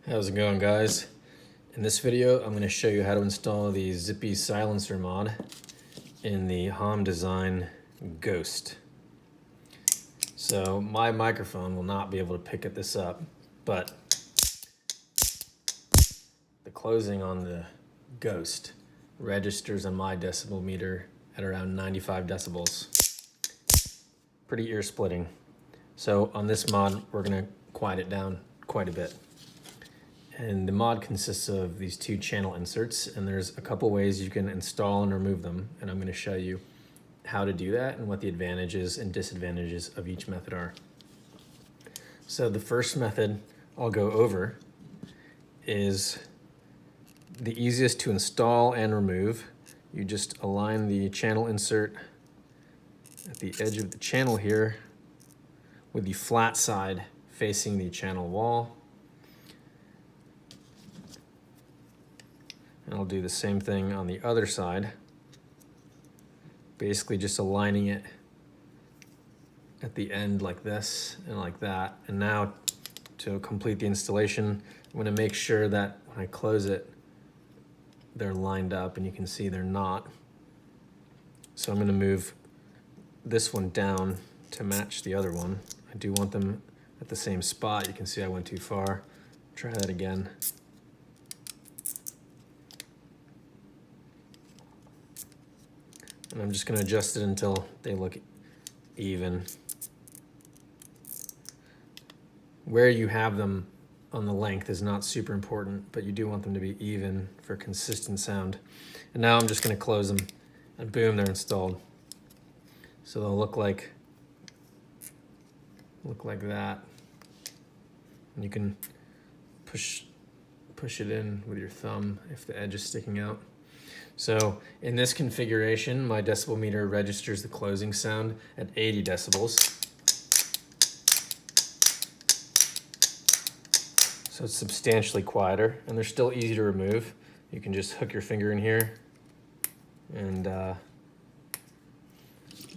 How's it going, guys? In this video, I'm going to show you how to install the Zippy silencer mod in the HOM design Ghost. So my microphone will not be able to pick this up, but the closing on the Ghost registers on my decibel meter at around 95 decibels. Pretty ear splitting. So on this mod, we're going to quiet it down quite a bit. And the mod consists of these two channel inserts, and there's a couple ways you can install and remove them, and I'm going to show you how to do that and what the advantages and disadvantages of each method are. So the first method I'll go over is the easiest to install and remove. You just align the channel insert at the edge of the channel here with the flat side facing the channel wall. And I'll do the same thing on the other side, basically just aligning it at the end like this and like that. And now to complete the installation, I'm going to make sure that when I close it, they're lined up, and you can see they're not. So I'm going to move this one down to match the other one. I do want them at the same spot. You can see I went too far. Try that again. And I'm just going to adjust it until they look even. Where you have them on the length is not super important, but you do want them to be even for consistent sound. And now I'm just going to close them, and boom, they're installed. So they'll look like that. And you can push it in with your thumb if the edge is sticking out. So in this configuration, my decibel meter registers the closing sound at 80 decibels. So it's substantially quieter, and they're still easy to remove. You can just hook your finger in here and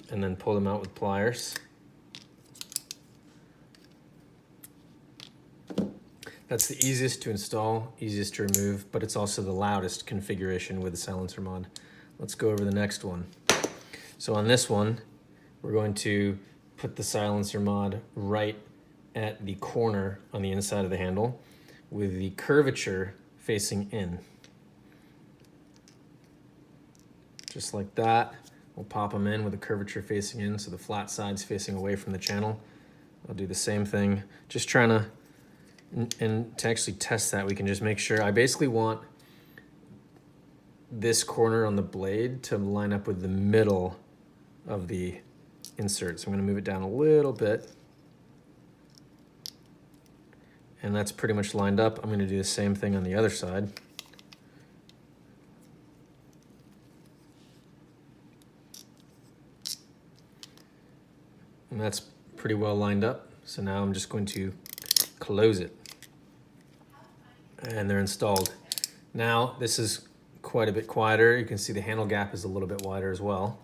then pull them out with pliers. That's the easiest to install, easiest to remove, but it's also the loudest configuration with the silencer mod. Let's go over the next one. So on this one, we're going to put the silencer mod right at the corner on the inside of the handle with the curvature facing in. Just like that. We'll pop them in with the curvature facing in, so the flat side's facing away from the channel. I'll do the same thing, just trying to, and to actually test that, we can just make sure. I basically want this corner on the blade to line up with the middle of the insert. So I'm going to move it down a little bit. And that's pretty much lined up. I'm going to do the same thing on the other side. And that's pretty well lined up. So now I'm just going to close it. And they're installed. Now this is quite a bit quieter. You can see the handle gap is a little bit wider as well.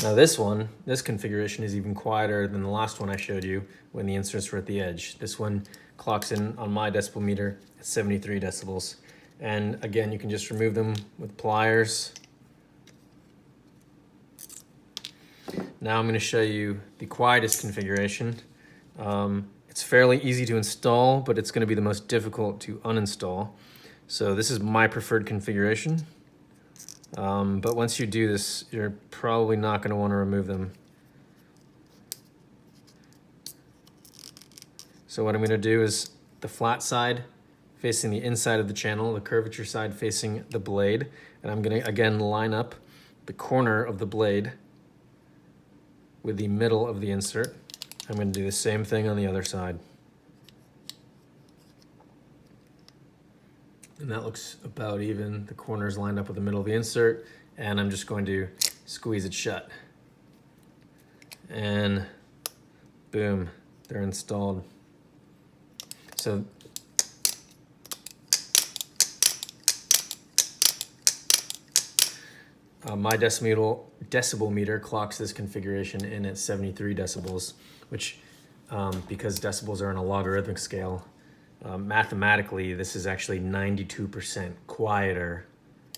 Now this configuration is even quieter than the last one I showed you when the inserts were at the edge. This one clocks in on my decibel meter at 73 decibels. And again, you can just remove them with pliers. Now I'm going to show you the quietest configuration. It's fairly easy to install, but it's going to be the most difficult to uninstall. So this is my preferred configuration. But once you do this, you're probably not going to want to remove them. So what I'm going to do is the flat side facing the inside of the channel, the curvature side facing the blade, and I'm going to again line up the corner of the blade with the middle of the insert. I'm going to do the same thing on the other side. And that looks about even. The corners lined up with the middle of the insert, and I'm just going to squeeze it shut. And boom, they're installed. So My decibel meter clocks this configuration in at 73 decibels, which, because decibels are on a logarithmic scale, mathematically this is actually 92% quieter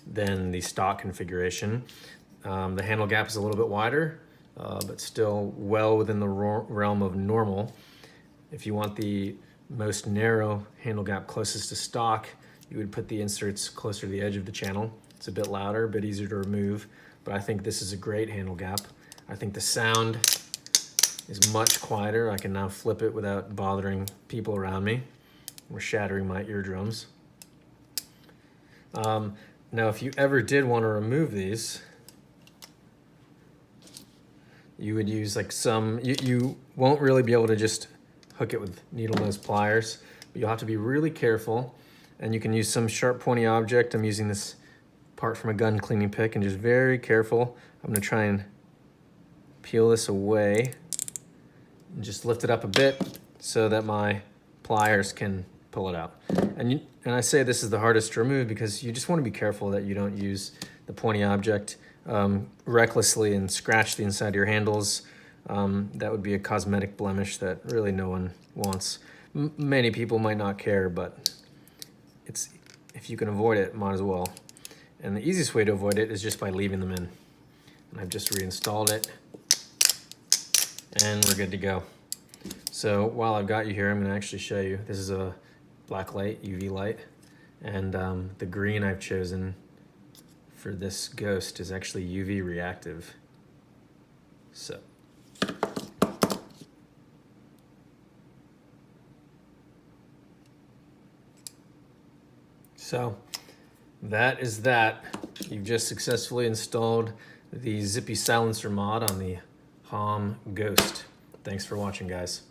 than the stock configuration. The handle gap is a little bit wider, but still well within the realm of normal. If you want the most narrow handle gap closest to stock, you would put the inserts closer to the edge of the channel. It's a bit louder, a bit easier to remove, but I think this is a great handle gap. I think the sound is much quieter. I can now flip it without bothering people around me or shattering my eardrums. Now, if you ever did want to remove these, you would use like you won't really be able to just hook it with needle nose pliers, but you'll have to be really careful, and you can use some sharp pointy object. I'm using this part from a gun cleaning pick, and just very careful. I'm gonna try and peel this away and just lift it up a bit so that my pliers can pull it out. And I say this is the hardest to remove because you just want to be careful that you don't use the pointy object recklessly and scratch the inside of your handles. That would be a cosmetic blemish that really no one wants. Many people might not care, but if you can avoid it, might as well. And the easiest way to avoid it is just by leaving them in. And I've just reinstalled it, and we're good to go. So while I've got you here, I'm going to actually show you. This is a black light, UV light, and the green I've chosen for this ghost is actually UV reactive. So that is that. You've just successfully installed the Zippy silencer mod on the HOM Ghost. Thanks for watching, guys.